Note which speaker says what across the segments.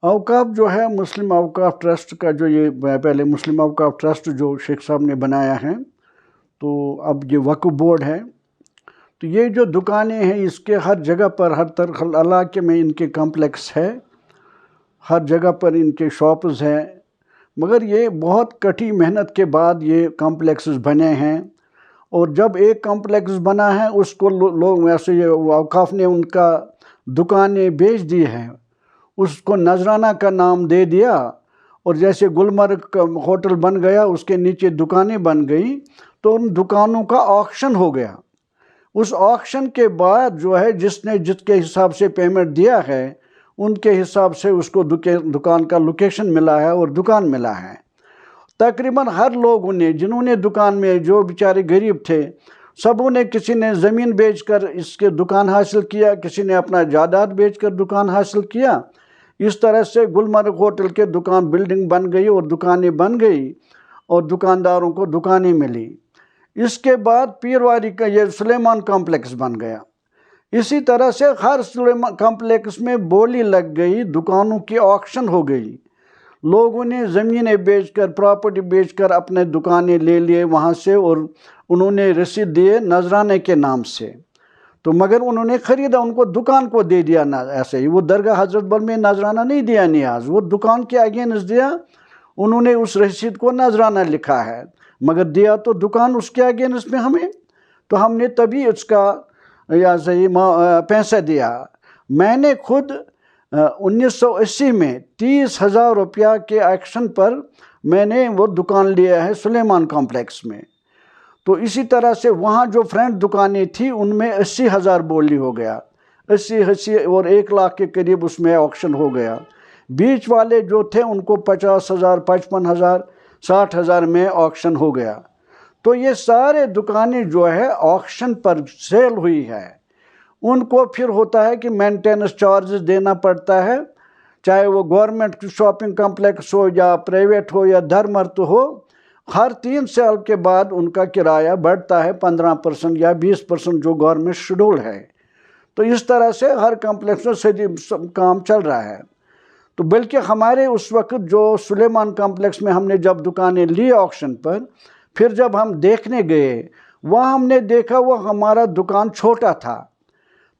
Speaker 1: اوقاف جو ہے مسلم اوقاف ٹرسٹ کا جو یہ پہلے مسلم اوقاف ٹرسٹ جو شیخ صاحب نے بنایا ہے تو اب یہ وقف بورڈ ہے. تو یہ جو دکانیں ہیں اس کے ہر جگہ پر ہر علاقے میں ان کے کمپلیکس ہے, ہر جگہ پر ان کے شاپز ہیں, مگر یہ بہت کٹی محنت کے بعد یہ کمپلیکسز بنے ہیں. اور جب ایک کمپلیکس بنا ہے اس کو لوگ ویسے یہ اوقاف نے ان کا دکانیں بیچ دی ہیں, اس کو نذرانہ کا نام دے دیا, اور جیسے گلمرگ کا ہوٹل بن گیا اس کے نیچے دکانیں بن گئی تو ان دکانوں کا آکشن ہو گیا. اس آکشن کے بعد جو ہے جس نے جس کے حساب سے پیمنٹ دیا ہے ان کے حساب سے اس کو دکان کا لوکیشن ملا ہے اور دکان ملا ہے. تقریباً ہر لوگوں نے جنہوں نے دکان میں جو بیچارے غریب تھے سبوں نے, کسی نے زمین بیچ کر اس کے دکان حاصل کیا, کسی نے اپنا جائیداد بیچ کر دکان حاصل کیا. اس طرح سے گلمرگ ہوٹل کے دکان بلڈنگ بن گئی اور دکانیں بن گئی اور دکانداروں کو دکانیں ملی. اس کے بعد پیرواری کا یہ سلیمان کمپلیکس بن گیا. اسی طرح سے ہر سلیمان کمپلیکس میں بولی لگ گئی, دکانوں کی آکشن ہو گئی, لوگوں نے زمینیں بیچ کر پراپرٹی بیچ کر اپنے دکانیں لے لیے وہاں سے, اور انہوں نے رسید دیے نذرانے کے نام سے. تو مگر انہوں نے خریدا, ان کو دکان کو دے دیا ایسے ہی, وہ درگاہ حضرت بل میں نذرانہ نہیں دیا نیاز, وہ دکان کے اگینسٹ دیا. انہوں نے اس رسید کو نذرانہ لکھا ہے مگر دیا تو دکان اس کے اگینسٹ میں ہمیں, تو ہم نے تبھی اس کا یا صحیح پیسہ دیا. میں نے خود 1980 میں 30,000 روپیہ کے ایکشن پر میں نے وہ دکان لیا ہے سلیمان کمپلیکس میں. تو اسی طرح سے وہاں جو فرینڈ دکانیں تھیں ان میں 80,000 بولی ہو گیا, 80 اور 1 لاکھ کے قریب اس میں آکشن ہو گیا. بیچ والے جو تھے ان کو 50,000 55,000 60,000 میں آکشن ہو گیا. تو یہ سارے دکانیں جو ہے آکشن پر سیل ہوئی ہے. ان کو پھر ہوتا ہے کہ مینٹیننس چارجز دینا پڑتا ہے, چاہے وہ گورنمنٹ شاپنگ کمپلیکس ہو یا پرائیویٹ ہو یا دھرمرت ہو. ہر 3 سال کے بعد ان کا کرایہ بڑھتا ہے 15% یا 20% جو گورنمنٹ شیڈول ہے. تو اس طرح سے ہر کمپلیکس میں صحیح کام چل رہا ہے. تو بلکہ ہمارے اس وقت جو سلیمان کمپلیکس میں ہم نے جب دکانیں لی آکشن پر, پھر جب ہم دیکھنے گئے وہاں ہم نے دیکھا وہ ہمارا دکان چھوٹا تھا.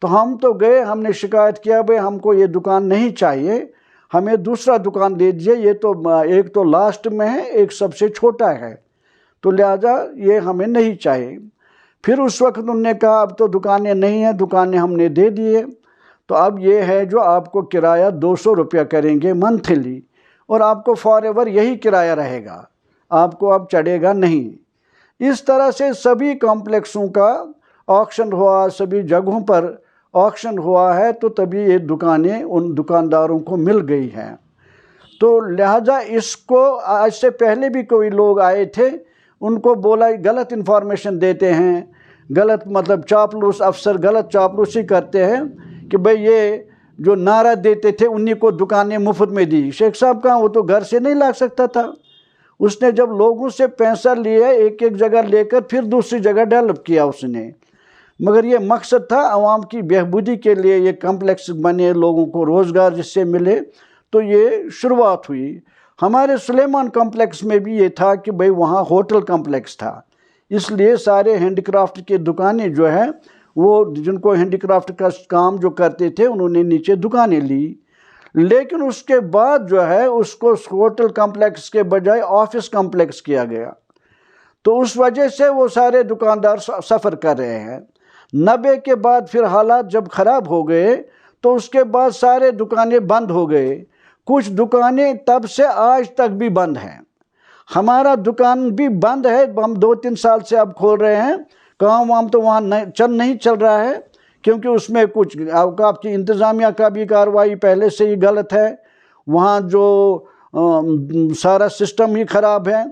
Speaker 1: تو ہم تو گئے, ہم نے شکایت کیا بھئی ہم کو یہ دکان نہیں چاہیے, ہمیں دوسرا دکان دے دیجیے, یہ تو ایک تو لاسٹ میں ہے ایک سب سے چھوٹا ہے, تو لہذا یہ ہمیں نہیں چاہیے. پھر اس وقت انہوں نے کہا اب تو دکانیں نہیں ہیں, دکانیں ہم نے دے دیے, تو اب یہ ہے جو آپ کو کرایہ 200 روپیہ کریں گے منتھلی, اور آپ کو فار ایور یہی کرایہ رہے گا, آپ کو اب چڑھے گا نہیں. اس طرح سے سبھی کمپلیکسوں کا آکشن ہوا, سبھی جگہوں پر آکشن ہوا ہے, تو تبھی یہ دکانیں ان دکانداروں کو مل گئی ہیں. تو لہذا اس کو آج سے پہلے بھی کوئی لوگ آئے تھے, ان کو بولا غلط انفارمیشن دیتے ہیں, غلط مطلب چاپلوس افسر غلط چاپلوسی کرتے ہیں کہ بھئی یہ جو نعرہ دیتے تھے انہی کو دکانیں مفت میں دی. شیخ صاحب کہاں, وہ تو گھر سے نہیں لا سکتا تھا. اس نے جب لوگوں سے پیسہ لیا ایک ایک جگہ لے کر پھر دوسری جگہ ڈیولپ کیا اس نے, مگر یہ مقصد تھا عوام کی بہبودی کے لیے یہ کمپلیکس بنے, لوگوں کو روزگار جس سے ملے, تو یہ شروعات ہوئی. ہمارے سلیمان کمپلیکس میں بھی یہ تھا کہ بھئی وہاں ہوٹل کمپلیکس تھا, اس لیے سارے ہینڈی کرافٹ کی دکانیں جو ہیں وہ جن کو ہینڈی کرافٹ کا کام جو کرتے تھے انہوں نے نیچے دکانیں لی. لیکن اس کے بعد جو ہے اس کو ہوٹل کمپلیکس کے بجائے آفس کمپلیکس کیا گیا, تو اس وجہ سے وہ سارے دکاندار سفر کر رہے ہیں. 90 کے بعد پھر حالات جب خراب ہو گئے تو اس کے بعد سارے دکانیں بند ہو گئے. کچھ دکانیں تب سے آج تک بھی بند ہیں. ہمارا دکان بھی بند ہے, ہم 2-3 سال سے اب کھول رہے ہیں, کام وام تو وہاں نہیں چل رہا ہے, کیونکہ اس میں کچھ اوقاف کی انتظامیہ کا بھی کارروائی پہلے سے ہی غلط ہے. وہاں جو سارا سسٹم ہی خراب ہے,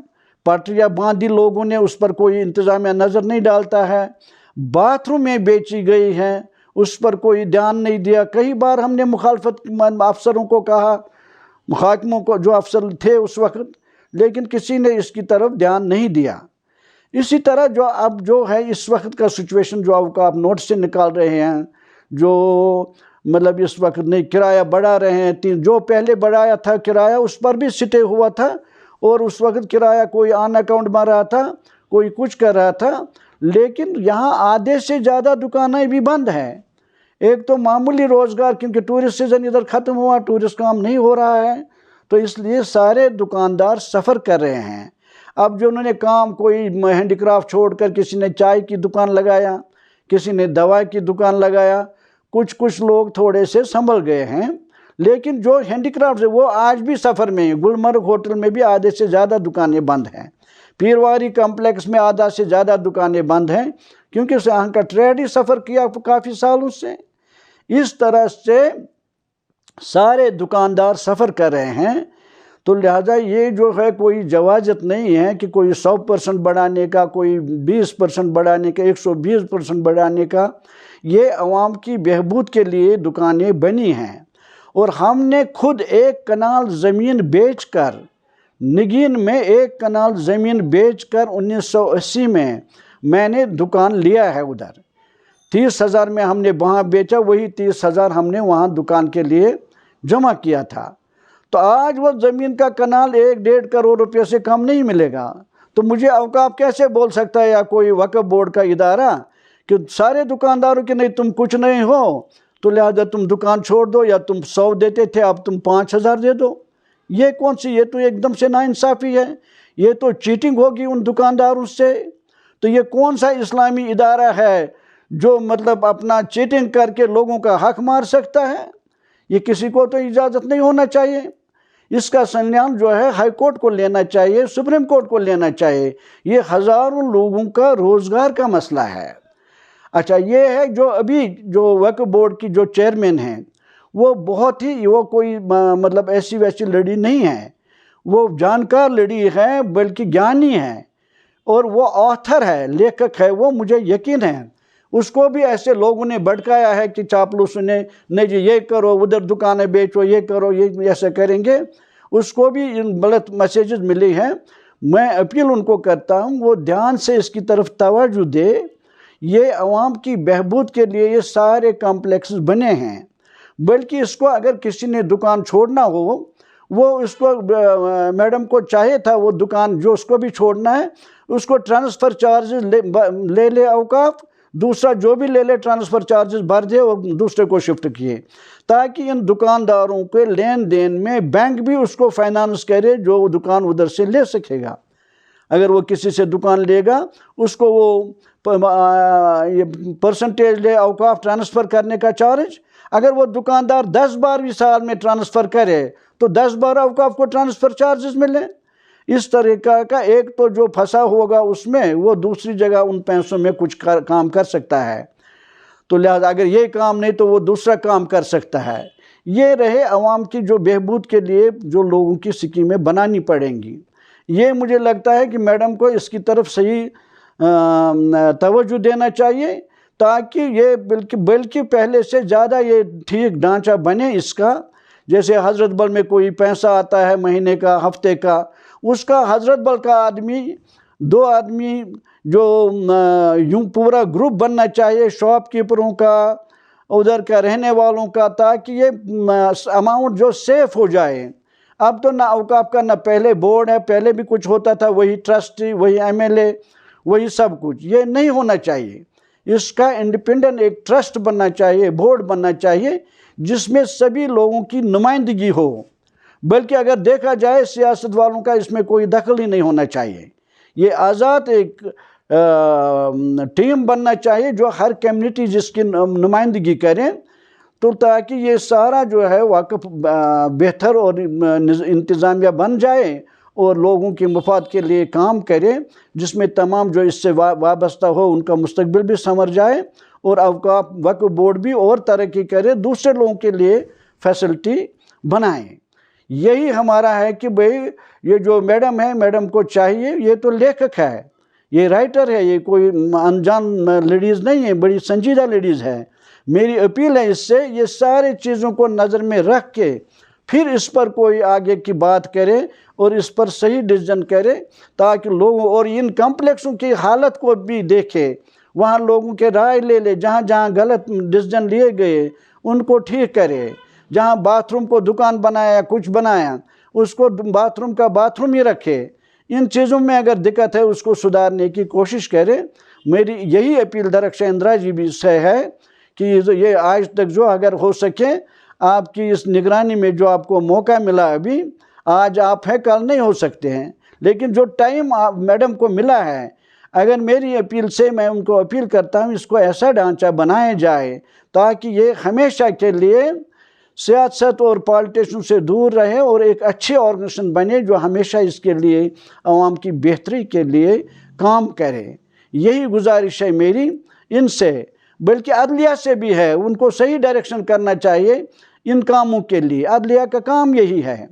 Speaker 1: پٹریاں باندھی لوگوں نے, اس پر کوئی انتظامیہ نظر نہیں ڈالتا ہے. باتھ رومیں بیچی گئی ہیں, اس پر کوئی دھیان نہیں دیا. کئی بار ہم نے مخالفت افسروں کو کہا, محاکموں کو جو افسر تھے اس وقت, لیکن کسی نے اس کی طرف دھیان نہیں دیا. اسی طرح اب جو ہے اس وقت کا سچویشن جو اوقاف نوٹ سے نکال رہے ہیں, جو مطلب اس وقت نہیں کرایہ بڑھا رہے ہیں، جو پہلے بڑھایا تھا کرایہ اس پر بھی سٹے ہوا تھا، اور اس وقت کرایہ کوئی آن اکاؤنٹ مار رہا تھا، کوئی کچھ کر رہا تھا، لیکن یہاں آدھے سے زیادہ دکانیں بھی بند ہیں۔ ایک تو معمولی روزگار، کیونکہ ٹورسٹ سیزن ادھر ختم ہوا، ٹورسٹ کام نہیں ہو رہا ہے، تو اس لیے سارے دکاندار سفر کر رہے ہیں۔ اب جو انہوں نے کام، کوئی ہینڈی کرافٹ چھوڑ کر کسی نے چائے کی دکان لگایا، کسی نے دوا کی دکان لگایا، کچھ لوگ تھوڑے سے سنبھل گئے ہیں، لیکن جو ہینڈی کرافٹ ہے وہ آج بھی سفر میں ہیں۔ گلمرگ ہوٹل میں بھی آدھے سے زیادہ دکانیں بند ہیں، پیرواری کمپلیکس میں آدھا سے زیادہ دکانیں بند ہیں، کیونکہ یہاں کا ٹریڈ ہی سفر کیا کافی سالوں سے۔ اس طرح سے سارے دکاندار سفر کر رہے ہیں، تو لہٰذا یہ جو ہے کوئی جواز نہیں ہے کہ کوئی 100% بڑھانے کا، کوئی 20% بڑھانے کا، 120% بڑھانے کا۔ یہ عوام کی بہبود کے لیے دکانیں بنی ہیں، اور ہم نے خود 1 کنال زمین بیچ کر، نگین میں 1 کنال زمین بیچ کر 1980 میں نے دکان لیا ہے ادھر۔ 30,000 میں ہم نے وہاں بیچا، وہی 30,000 ہم نے وہاں دکان کے لیے جمع کیا تھا۔ تو آج وہ زمین کا کنال 1-1.5 کروڑ روپے سے کم نہیں ملے گا۔ تو مجھے اوقاف کیسے بول سکتا ہے، یا کوئی وقف بورڈ کا ادارہ، کہ سارے دکانداروں کے نہیں تم کچھ نہیں ہو، تو لہذا تم دکان چھوڑ دو، یا تم 100 دیتے تھے اب تم 5,000 دے دو۔ یہ کون سی، یہ تو ایک دم سے ناانصافی ہے، یہ تو چیٹنگ ہوگی ان دکانداروں سے۔ تو یہ کون سا اسلامی ادارہ ہے جو مطلب اپنا چیٹنگ کر کے لوگوں کا حق مار سکتا ہے؟ یہ کسی کو تو اجازت نہیں ہونا چاہیے۔ اس کا سنجان جو ہے ہائی کورٹ کو لینا چاہیے، سپریم کورٹ کو لینا چاہیے۔ یہ ہزاروں لوگوں کا روزگار کا مسئلہ ہے۔ اچھا، یہ ہے جو ابھی جو وقف بورڈ کی جو چیئرمین ہیں، وہ بہت ہی، وہ کوئی مطلب ایسی ویسی لڑی نہیں ہے، وہ جانکار لڑی ہے، بلکہ گیانی ہے، اور وہ آتھر ہے، لیکھک ہے، وہ مجھے یقین ہے۔ اس کو بھی ایسے لوگوں نے بھڑکایا ہے کہ چاپلوس نے، نہیں جی یہ کرو، ادھر دکانیں بیچو، یہ کرو، یہ ایسا کریں گے۔ اس کو بھی غلط میسیجز ملی ہیں۔ میں اپیل ان کو کرتا ہوں وہ دھیان سے اس کی طرف توجہ دے۔ یہ عوام کی بہبود کے لیے یہ سارے کمپلیکسز بنے ہیں، بلکہ اس کو اگر کسی نے دکان چھوڑنا ہو، وہ اس کو میڈم کو چاہیے تھا وہ دکان جو اس کو بھی چھوڑنا ہے، اس کو ٹرانسفر چارجز لے اوقاف، دوسرا جو بھی لے ٹرانسفر چارجز بھر دے اور دوسرے کو شفٹ کیے، تاکہ ان دکانداروں کے لین دین میں بینک بھی اس کو فائنانس کرے، جو وہ دکان ادھر سے لے سکے گا۔ اگر وہ کسی سے دکان لے گا، اس کو وہ پرسنٹیج لے اوقاف ٹرانسفر کرنے کا چارج۔ اگر وہ دکاندار 10 بار بھی سال میں ٹرانسفر کرے تو 10 بار اوقاف کو ٹرانسفر چارجز ملیں۔ اس طریقہ کا ایک تو جو پھنسا ہوگا اس میں، وہ دوسری جگہ ان پیسوں میں کچھ کام کر سکتا ہے، تو لہذا اگر یہ کام نہیں تو وہ دوسرا کام کر سکتا ہے۔ یہ رہے عوام کی جو بہبود کے لیے جو لوگوں کی اسکیمیں بنانی پڑیں گی۔ یہ مجھے لگتا ہے کہ میڈم کو اس کی طرف صحیح توجہ دینا چاہیے، تاکہ یہ بلکہ پہلے سے زیادہ یہ ٹھیک ڈھانچہ بنے اس کا۔ جیسے حضرت بل میں کوئی پیسہ آتا ہے مہینے کا، ہفتے کا، اس کا حضرت بل کا آدمی، 2 آدمی جو یوں پورا گروپ بننا چاہیے، شاپ کیپروں کا، ادھر کا رہنے والوں کا، تاکہ یہ اماؤنٹ جو سیف ہو جائے۔ اب تو نہ اوقاف کا نہ پہلے بورڈ ہے، پہلے بھی کچھ ہوتا تھا، وہی ٹرسٹی، وہی MLA، وہی سب کچھ۔ یہ نہیں ہونا چاہیے، اس کا انڈیپینڈنٹ ایک ٹرسٹ بننا چاہیے، بورڈ بننا چاہیے، جس میں سبھی لوگوں کی نمائندگی ہو۔ بلکہ اگر دیکھا جائے سیاست والوں کا اس میں کوئی دخل ہی نہیں ہونا چاہیے۔ یہ آزاد ایک ٹیم بننا چاہیے جو ہر کمیونٹی جس کی نمائندگی کریں، تو تاکہ یہ سارا جو ہے وقف بہتر اور انتظامیہ بن جائے اور لوگوں کے مفاد کے لیے کام کرے، جس میں تمام جو اس سے وابستہ ہو ان کا مستقبل بھی سنور جائے، اور اوقاف وقف بورڈ بھی اور ترقی کرے، دوسرے لوگوں کے لیے فیسلٹی بنائیں۔ یہی ہمارا ہے کہ بھئی یہ جو میڈم ہے، میڈم کو چاہیے، یہ تو لیکھک ہے، یہ رائٹر ہے، یہ کوئی انجان لیڈیز نہیں ہے، بڑی سنجیدہ لیڈیز ہے۔ میری اپیل ہے اس سے، یہ سارے چیزوں کو نظر میں رکھ کے پھر اس پر کوئی آگے کی بات کرے اور اس پر صحیح ڈیسیژن کرے، تاکہ لوگوں اور ان کمپلیکسوں کی حالت کو بھی دیکھے، وہاں لوگوں کے رائے لے لے، جہاں جہاں غلط ڈیسیژن لیے گئے ان کو ٹھیک کرے. جہاں باتھ روم کو دکان بنایا کچھ بنایا اس کو باتھ روم کا باتھ روم ہی رکھے. ان چیزوں میں اگر دقت ہے اس کو سدھارنے کی کوشش کرے. میری یہی اپیل درخشاں اندرا جی بھی سے ہے کہ یہ آج تک جو اگر ہو سکے آپ کی اس نگرانی میں جو آپ کو موقع ملا ابھی، آج آپ ہیں کل نہیں ہو سکتے ہیں، لیکن جو ٹائم میڈم کو ملا ہے، اگر میری اپیل سے میں ان کو اپیل کرتا ہوں اس کو ایسا ڈھانچہ بنایا جائے تاکہ یہ ہمیشہ کے لیے سیاست اور پالیٹیشن سے دور رہے اور ایک اچھی آرگنیزیشن بنے جو ہمیشہ اس کے لیے عوام کی بہتری کے لیے کام کرے. یہی گزارش ہے میری ان سے، بلکہ عدلیہ سے بھی ہے. ان کو صحیح ڈائریکشن کرنا چاہیے ان کاموں کے لیے. عدلیہ کا کام یہی ہے.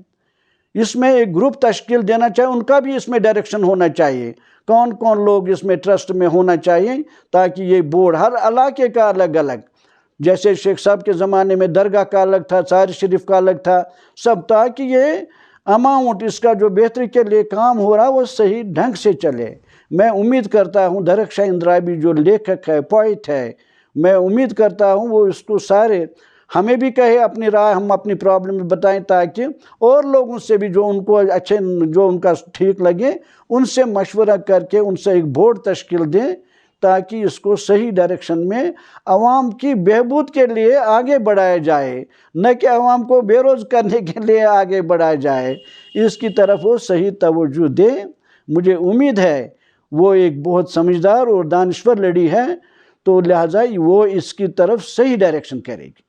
Speaker 1: اس میں ایک گروپ تشکیل دینا چاہیے، ان کا بھی اس میں ڈائریکشن ہونا چاہیے. کون کون لوگ اس میں ٹرسٹ میں ہونا چاہیے تاکہ یہ بورڈ ہر علاقے کا الگ الگ، جیسے شیخ صاحب کے زمانے میں درگاہ کا الگ تھا، ساری شریف کا الگ تھا، سب، تاکہ یہ اماؤنٹ اس کا جو بہتری کے لیے کام ہو رہا وہ صحیح ڈھنگ سے چلے. میں امید کرتا ہوں درخشاں اندرا بھی جو لیکھک ہے، پوئٹ ہے، میں امید کرتا ہوں وہ اس کو سارے ہمیں بھی کہے اپنی رائے، ہم اپنی پرابلم بتائیں تاکہ اور لوگوں سے بھی جو ان کو اچھے جو ان کا ٹھیک لگے ان سے مشورہ کر کے ان سے ایک بورڈ تشکیل دیں تاکہ اس کو صحیح ڈائریکشن میں عوام کی بہبود کے لیے آگے بڑھایا جائے، نہ کہ عوام کو بے روز کرنے کے لیے آگے بڑھایا جائے. اس کی طرف وہ صحیح توجہ دے. مجھے امید ہے وہ ایک بہت سمجھدار اور دانشور لڑی ہے، تو لہٰذا وہ اس کی طرف صحیح ڈائریکشن کرے گی.